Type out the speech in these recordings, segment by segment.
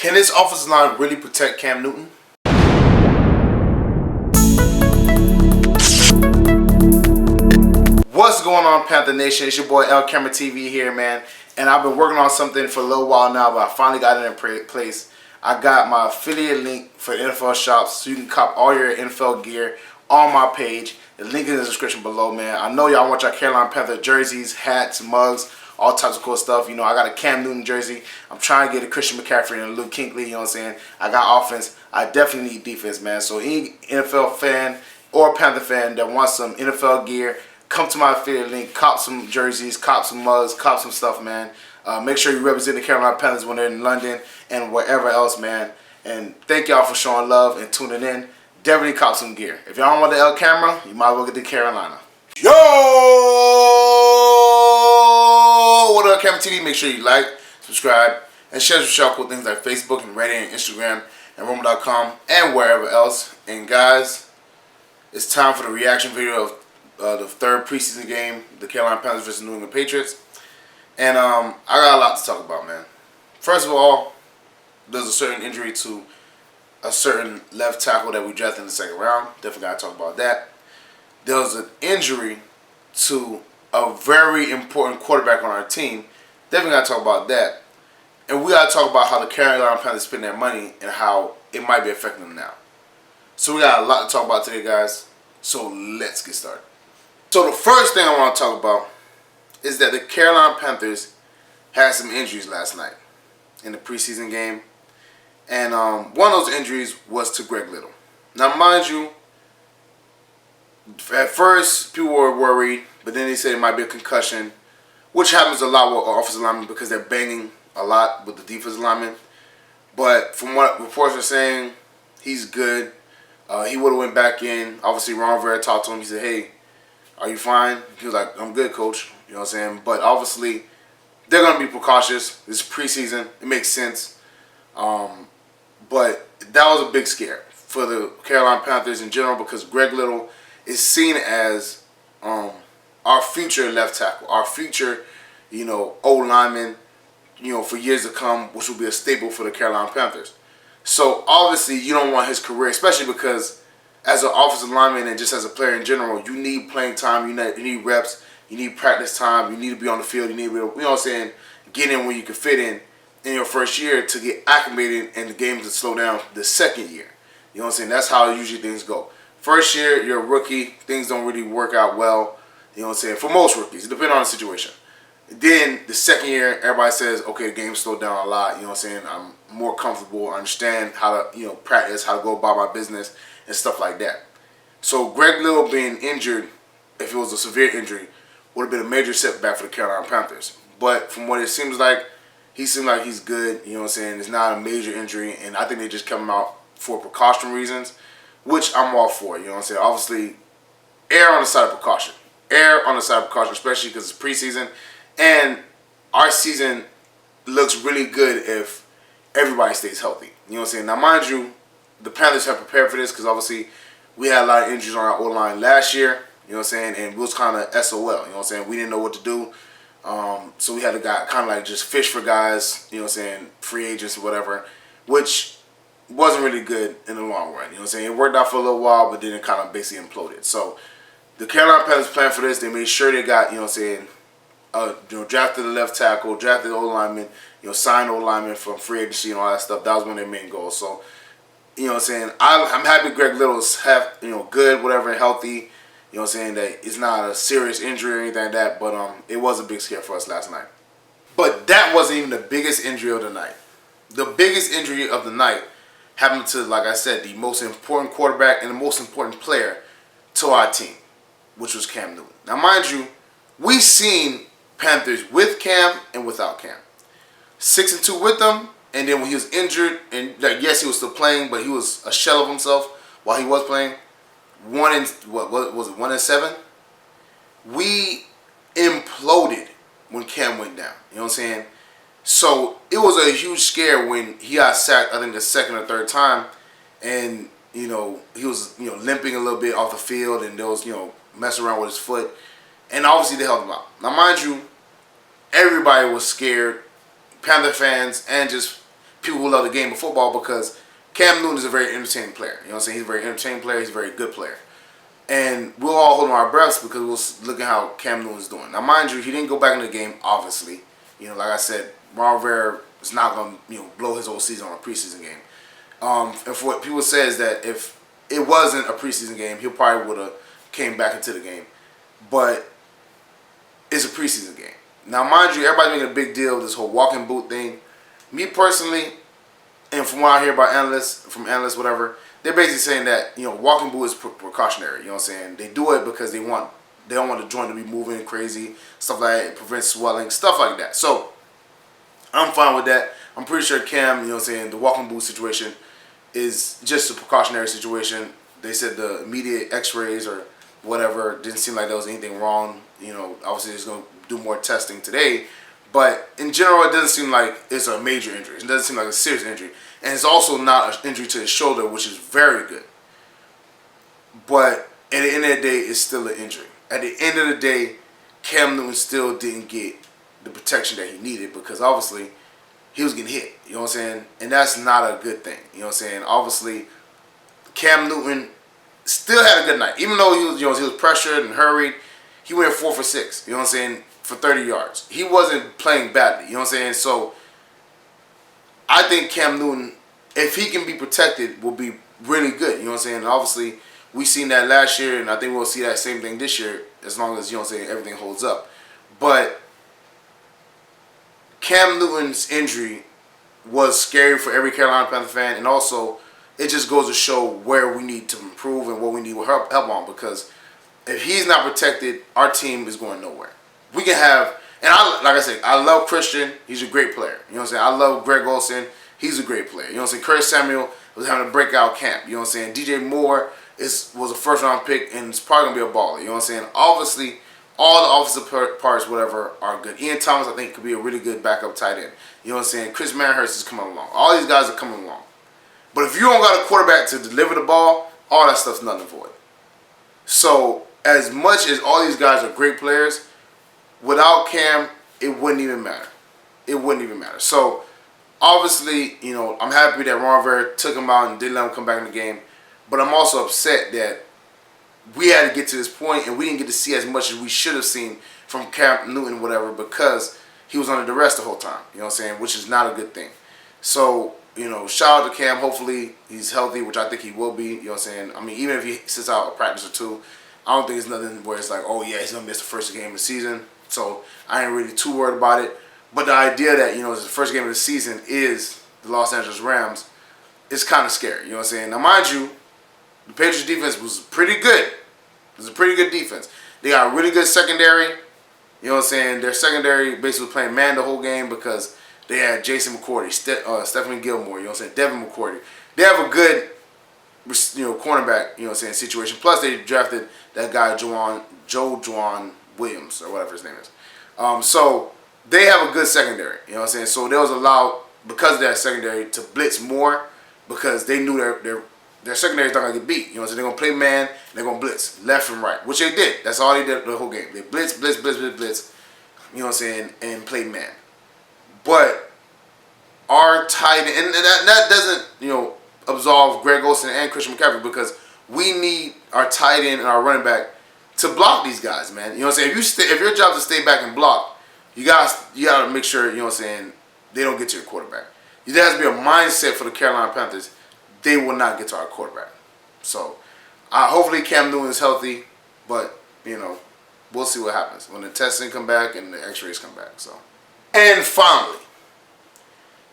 Can this offensive line really protect Cam Newton? What's going on, Panther Nation? It's your boy LCameraTV here, man. And I've been working on something for a little while now, but I finally got it in place. I got my affiliate link for NFL shops, so you can cop all your NFL gear on my page. The link is in the description below, man. I know y'all want your Carolina Panther jerseys, hats, mugs, all types of cool stuff. You know, I got a Cam Newton jersey. I'm trying to get a Christian McCaffrey and a Luke Kuechly, you know what I'm saying? I got offense. I definitely need defense, man. So any NFL fan or Panther fan that wants some NFL gear, come to my affiliate link, cop some jerseys, cop some mugs, cop some stuff, man. Make sure you represent the Carolina Panthers when they're in London and wherever else, man. And thank y'all for showing love and tuning in. Definitely cop some gear. If y'all don't want the L camera, you might as well get the Carolina. Yo! What up, LCameraTV? Make sure you like, subscribe, and share some cool things like Facebook and Reddit and Instagram and Rumble.com and wherever else. And guys, it's time for the reaction video of the third preseason game, the Carolina Panthers versus New England Patriots. And I got a lot to talk about, man. First of all, there's a certain injury to a certain left tackle that we drafted in the second round. Definitely got to talk about that. There was an injury to a very important quarterback on our team. Definitely got to talk about that. And we got to talk about how the Carolina Panthers spend their money and how it might be affecting them now. So we got a lot to talk about today, guys. So let's get started. So the first thing I want to talk about is that the Carolina Panthers had some injuries last night in the preseason game. And one of those injuries was to Greg Little. Now, mind you, at first people were worried, but then they said it might be a concussion, which happens a lot with offensive linemen because they're banging a lot with the defensive linemen. But from what reports are saying, he's good. He would have went back in. Obviously, Ron Rivera talked to him. He said, "Hey, are you fine?" He was like, "I'm good, coach." You know what I'm saying? But obviously, they're going to be precautious. This is preseason. It makes sense. But that was a big scare for the Carolina Panthers in general because Greg Little is seen as our future left tackle, our future, O-lineman, for years to come, which will be a staple for the Carolina Panthers. So obviously, you don't want his career, especially because as an offensive lineman and just as a player in general, you need playing time, you need reps, you need practice time, you need to be on the field, you need to, get in where you can fit in your first year to get acclimated and the game to slow down the second year. You know what I'm saying? That's how usually things go. First year, you're a rookie, things don't really work out well, you know what I'm saying, for most rookies, depending on the situation. Then the second year, everybody says, okay, the game slowed down a lot, you know what I'm saying, I'm more comfortable, I understand how to, practice, how to go about my business and stuff like that. So Greg Little being injured, if it was a severe injury, would have been a major setback for the Carolina Panthers. But from what it seems like, he seems like he's good, you know what I'm saying, it's not a major injury, and I think they just come out for precaution reasons, which I'm all for, you know what I'm saying. Obviously, err on the side of precaution. Err on the side of precaution, especially because it's preseason. And our season looks really good if everybody stays healthy. You know what I'm saying? Now, mind you, the Panthers have prepared for this because obviously we had a lot of injuries on our O-line last year. You know what I'm saying? And it was kind of SOL. You know what I'm saying? We didn't know what to do. So we had to kind of like just fish for guys, you know what I'm saying, free agents or whatever, which wasn't really good in the long run. You know what I'm saying? It worked out for a little while, but then it kind of basically imploded. So the Carolina Panthers planned for this. They made sure they got, you know what I'm saying, drafted the left tackle, drafted the O-lineman, signed O-lineman from free agency and all that stuff. That was one of their main goals. So, you know what I'm saying, I'm happy Greg Little's good, whatever, healthy. You know what I'm saying, that it's not a serious injury or anything like that, but it was a big scare for us last night. But that wasn't even the biggest injury of the night. The biggest injury of the night happened to, like I said, the most important quarterback and the most important player to our team, which was Cam Newton. Now, mind you, we've seen Panthers with Cam and without Cam. 6-2 with them, and then when he was injured, and yes, he was still playing, but he was a shell of himself while he was playing. 1-7? We imploded when Cam went down. You know what I'm saying? So it was a huge scare when he got sacked, I think the second or third time, and he was limping a little bit off the field, and there was messing around with his foot, and obviously they held him out. Now, mind you, everybody was scared, Panther fans and just people who love the game of football because Cam Newton is a very entertaining player. You know what I'm saying? He's a very entertaining player. He's a very good player. And we're all holding our breaths because we're looking how Cam Newton is doing. Now, mind you, he didn't go back in the game, obviously. You know, like I said, Ron Rivera is not going to blow his whole season on a preseason game. And for what people say is that if it wasn't a preseason game, he probably would have came back into the game. But it's a preseason game. Now, mind you, everybody's making a big deal of this whole walking boot thing. Me personally, and from what I hear about analysts, whatever, they're basically saying that, walking boot is precautionary. You know what I'm saying? They do it because they don't want the joint to be moving crazy, stuff like that. It prevents swelling, stuff like that. So, I'm fine with that. I'm pretty sure Cam, you know what I'm saying, the walking boot situation is just a precautionary situation. They said the immediate x-rays or whatever didn't seem like there was anything wrong. Obviously it's going to do more testing today. But in general, it doesn't seem like it's a major injury. It doesn't seem like a serious injury. And it's also not an injury to his shoulder, which is very good. But at the end of the day, it's still an injury. At the end of the day, Cam Newton still didn't get the protection that he needed because obviously he was getting hit. You know what I'm saying? And that's not a good thing. You know what I'm saying? Obviously, Cam Newton still had a good night. Even though he was pressured and hurried, he went 4 for 6. You know what I'm saying? For 30 yards. He wasn't playing badly. You know what I'm saying? So, I think Cam Newton, if he can be protected, will be really good. You know what I'm saying? And obviously, we seen that last year, and I think we'll see that same thing this year as long as, everything holds up. But Cam Newton's injury was scary for every Carolina Panther fan, and also it just goes to show where we need to improve and what we need help on, because if he's not protected, our team is going nowhere. We can have, and like I said, I love Christian. He's a great player. You know what I'm saying? I love Greg Olsen. He's a great player. You know what I'm saying? Curtis Samuel was having a breakout camp. You know what I'm saying? DJ Moore was a first-round pick, and it's probably going to be a baller. You know what I'm saying? Obviously, all the offensive parts, whatever, are good. Ian Thomas, I think, could be a really good backup tight end. You know what I'm saying? Chris Manhurst is coming along. All these guys are coming along. But if you don't got a quarterback to deliver the ball, all that stuff's nothing for it. So, as much as all these guys are great players, without Cam, it wouldn't even matter. It wouldn't even matter. So, obviously, I'm happy that Ron Rivera took him out and didn't let him come back in the game. But I'm also upset that we had to get to this point and we didn't get to see as much as we should have seen from Cam Newton, whatever, because he was under duress the whole time. You know what I'm saying? Which is not a good thing. So, shout out to Cam. Hopefully he's healthy, which I think he will be. You know what I'm saying? I mean, even if he sits out a practice or two, I don't think it's nothing where it's like, oh yeah, he's going to miss the first game of the season. So I ain't really too worried about it. But the idea that, the first game of the season is the Los Angeles Rams is kind of scary. You know what I'm saying? Now, mind you, the Patriots defense was pretty good. It was a pretty good defense. They got a really good secondary. You know what I'm saying? Their secondary basically was playing man the whole game because they had Jason McCourty, Stephanie Gilmore, you know what I'm saying, Devin McCourty. They have a good, cornerback, you know what I'm saying, situation. Plus, they drafted that guy, Joe Juwan Williams, or whatever his name is. So, they have a good secondary, you know what I'm saying? So, they was allowed, because of that secondary, to blitz more because they knew their secondary is not going to get beat. You know what I'm saying? They're going to play man, and they're going to blitz left and right, which they did. That's all they did the whole game. They blitz, you know what I'm saying, and play man. But our tight end, and that doesn't, absolve Greg Olsen and Christian McCaffrey, because we need our tight end and our running back to block these guys, man. You know what I'm saying? If your job is to stay back and block, you gotta make sure, you know what I'm saying, they don't get to your quarterback. There has to be a mindset for the Carolina Panthers. They will not get to our quarterback. So, hopefully Cam Newton is healthy, but, we'll see what happens when the testing come back and the x-rays come back. So, and finally,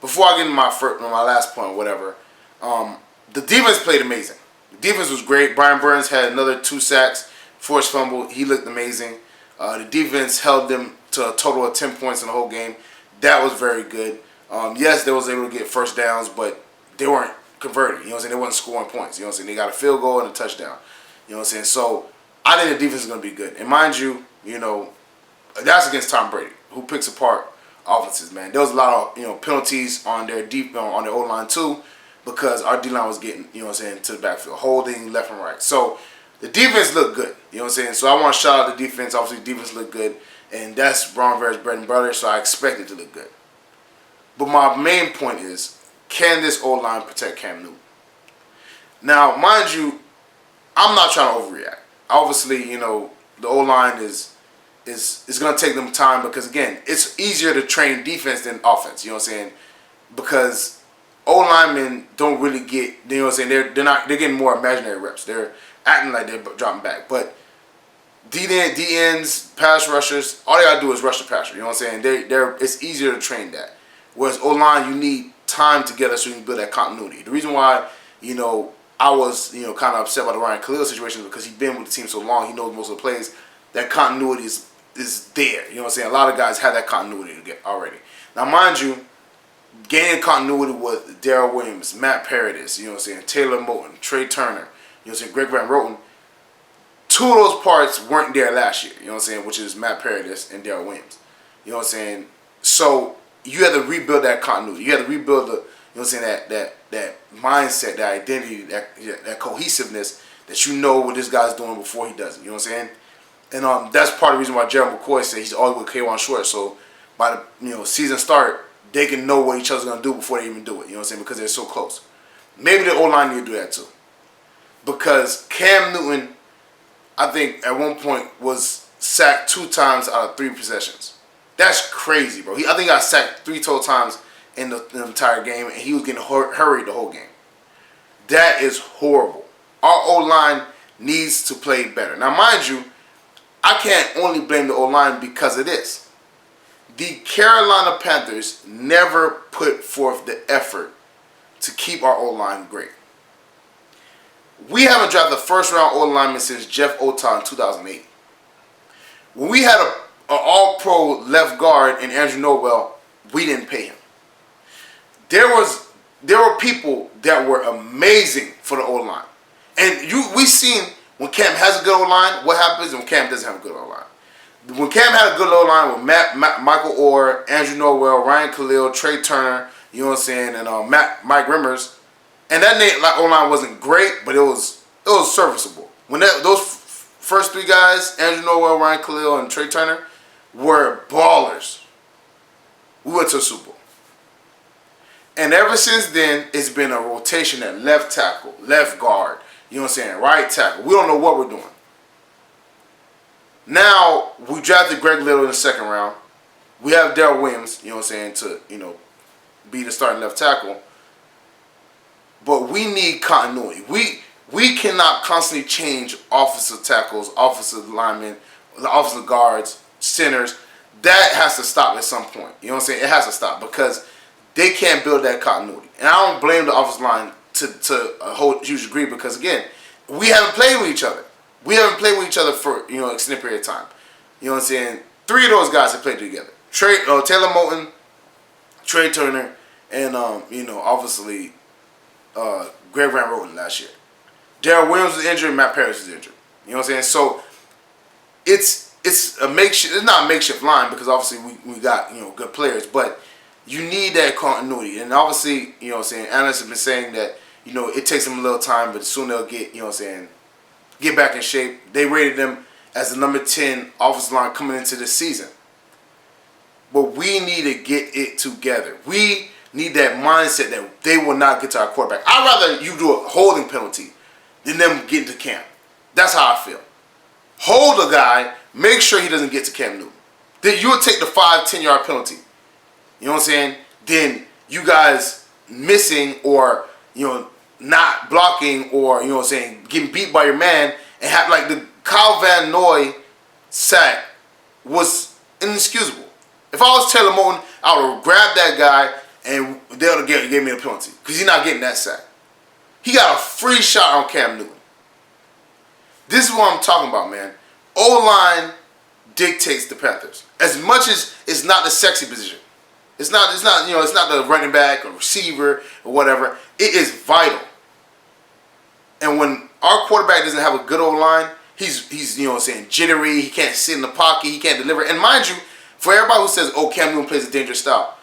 before I get into my last point, whatever, the defense played amazing. The defense was great. Brian Burns had another 2 sacks, forced fumble. He looked amazing. The defense held them to a total of 10 points in the whole game. That was very good. Yes, they was able to get first downs, but they weren't converted. You know what I'm saying? They wasn't scoring points. You know what I'm saying? They got a field goal and a touchdown. You know what I'm saying? So, I think the defense is going to be good. And mind you, that's against Tom Brady, who picks apart offenses, man. There was a lot of, penalties on their on their O-line too, because our D-line was getting, you know what I'm saying, to the backfield, holding left and right. So, the defense looked good. You know what I'm saying? So, I want to shout out the defense. Obviously, the defense looked good. And that's Ron Rivera's bread and butter, so I expect it to look good. But my main point is, can this O-line protect Cam Newton? Now, mind you, I'm not trying to overreact. Obviously, you know, the O-line is going to take them time because, again, it's easier to train defense than offense. You know what I'm saying? Because O-linemen don't really get, you know what I'm saying, they're getting more imaginary reps. They're acting like they're dropping back. But D-ends, pass rushers, all they got to do is rush the passer. You know what I'm saying? It's easier to train that. Whereas O-line, you need time together so you can build that continuity. The reason why, you know, I was, you know, kind of upset about the Ryan Khalil situation because he's been with the team so long, he knows most of the plays. That continuity is there. You know what I'm saying? A lot of guys have that continuity to get already. Now, mind you, gaining continuity with Darrell Williams, Matt Paradis, you know what I'm saying, Taylor Moton, Trey Turner, you know what I'm saying, Greg Van Roten, two of those parts weren't there last year, you know what I'm saying, which is Matt Paradis and Darrell Williams. You know what I'm saying? So you have to rebuild that continuity. You have to rebuild the, you know what I'm saying, that mindset, that identity, that cohesiveness that you know what this guy's doing before he does it. You know what I'm saying? And that's part of the reason why Gerald McCoy said he's always with K1 Short. So by the, you know, season start, they can know what each other's gonna do before they even do it. You know what I'm saying? Because they're so close. Maybe the O-line need to do that too. Because Cam Newton, I think at one point was sacked 2 times out of 3 possessions. That's crazy, bro. I think he got sacked 3 total times in the entire game, and he was getting hurried the whole game. That is horrible. Our O-line needs to play better. Now, mind you, I can't only blame the O-line because of this. The Carolina Panthers never put forth the effort to keep our O-line great. We haven't drafted a first-round O-lineman since Jeff Otah in 2008. When we had an all-pro left guard in Andrew Norwell, we didn't pay him. There were people that were amazing for the O-line. And we've seen when Cam has a good O-line, what happens when Cam doesn't have a good O-line. When Cam had a good O-line with Michael Orr, Andrew Norwell, Ryan Khalil, Trey Turner, you know what I'm saying, and Mike Rimmers, and that O-line wasn't great, but it was serviceable. When those first 3 guys, Andrew Norwell, Ryan Khalil, and Trey Turner, were ballers, we went to the Super Bowl. And ever since then, it's been a rotation at left tackle, left guard, you know what I'm saying, right tackle. We don't know what we're doing. Now, we drafted Greg Little in the 2nd round. We have Darrell Williams, you know what I'm saying, to, you know, be the starting left tackle. But we need continuity. We cannot constantly change offensive tackles, offensive linemen, offensive guards, centers. That has to stop at some point. You know what I'm saying? It has to stop because they can't build that continuity. And I don't blame the offensive line to a whole huge degree because, again, we haven't played with each other. We haven't played with each other for, you know, an extended period of time. You know what I'm saying? 3 of those guys have played together. Taylor Moton, Trey Turner, and, you know, obviously Greg Van Roten last year. Darrell Williams was injured, Matt Paradis was injured. You know what I'm saying? So it's a makeshift. It's not a makeshift line because obviously we got, you know, good players, but you need that continuity. And obviously, you know what I'm saying, analysts have been saying that, you know, it takes them a little time, but soon they'll get, you know what I'm saying, get back in shape. They rated them as the number 10 offensive line coming into this season. But we need to get it together. We need that mindset that they will not get to our quarterback. I'd rather you do a holding penalty than them get into camp. That's how I feel. Hold a guy, make sure he doesn't get to Cam Newton. Then you'll take the 5-10 yard penalty. You know what I'm saying? Then you guys missing or, you know, not blocking or, you know what I'm saying, getting beat by your man and have like the Kyle Van Noy sack was inexcusable. If I was Taylor Moton, I would have grabbed that guy and they would have gave me a penalty because he's not getting that sack. He got a free shot on Cam Newton. This is what I'm talking about, man. O-line dictates the Panthers. As much as it's not the sexy position. It's not, you know, it's not the running back or receiver or whatever. It is vital. And when our quarterback doesn't have a good O-line, he's you know what I'm saying, jittery, he can't sit in the pocket, he can't deliver. And mind you, for everybody who says, oh, Cam Newton plays a dangerous style,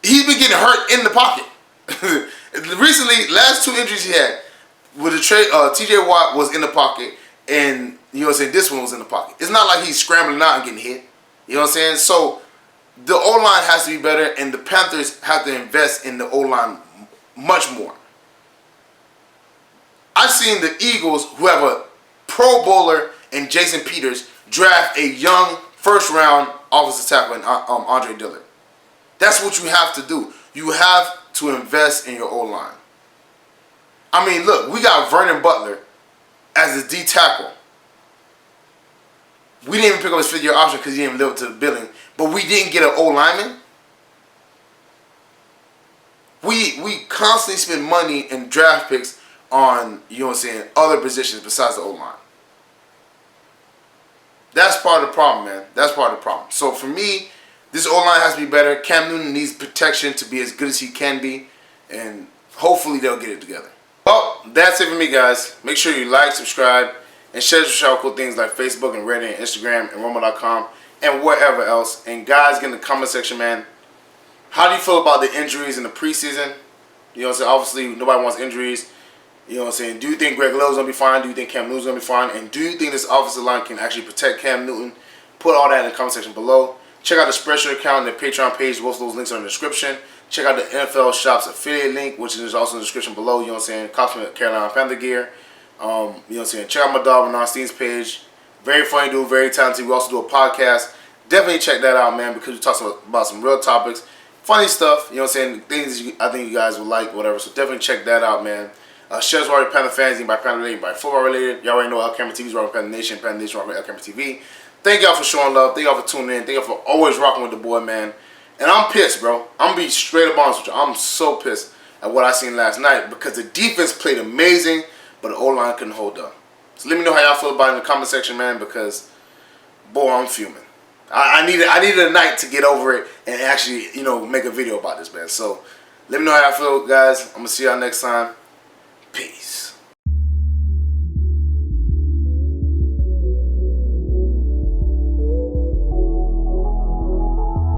he's been getting hurt in the pocket. Recently, last 2 injuries he had, with the TJ Watt was in the pocket, and you know what I'm saying, this one was in the pocket. It's not like he's scrambling out and getting hit. You know what I'm saying? So the O-line has to be better, and the Panthers have to invest in the O-line much more. I've seen the Eagles, who have a Pro Bowler in Jason Peters, draft a young first-round offensive tackle in Andre Dillard. That's what you have to do. You have to invest in your O-line. I mean, look, we got Vernon Butler as the D tackle. We didn't even pick up his fifth-year option because he didn't live up to the billing. But we didn't get an O-lineman. We constantly spend money in draft picks on, you know what I'm saying, other positions besides the O-line. That's part of the problem, man. That's part of the problem. So for me, this O-line has to be better. Cam Newton needs protection to be as good as he can be. And hopefully they'll get it together. Well, that's it for me, guys. Make sure you like, subscribe, and share cool things like Facebook and Reddit and Instagram and Rumble.com and wherever else. And guys, get in the comment section, man. How do you feel about the injuries in the preseason? You know what I'm saying? Obviously, nobody wants injuries. You know what I'm saying? Do you think Greg Little's going to be fine? Do you think Cam Newton's going to be fine? And do you think this offensive line can actually protect Cam Newton? Put all that in the comment section below. Check out the Spreadshirt account and the Patreon page. Both of those links are in the description. Check out the NFL Shops affiliate link, which is also in the description below. You know what I'm saying? Costume Carolina Panther gear. You know what I'm saying? Check out my dog Renan Steen's page. Very funny dude, very talented. We also do a podcast. Definitely check that out, man, because we talk about some real topics. Funny stuff, you know what I'm saying? Things I think you guys will like, whatever. So definitely check that out, man. Shares are already Panther fans, by Panther related, by football related. Y'all already know LCameraTV is rocking Panther Nation. Panther Nation rocking LCameraTV. Thank y'all for showing love. Thank y'all for tuning in. Thank y'all for always rocking with the boy, man. And I'm pissed, bro. I'm gonna be straight up honest with you. I'm so pissed at what I seen last night because the defense played amazing, but the O-line couldn't hold up. So let me know how y'all feel about it in the comment section, man, because boy, I'm fuming. I needed a night to get over it and actually, you know, make a video about this, man. So let me know how y'all feel, guys. I'm gonna see y'all next time. Peace.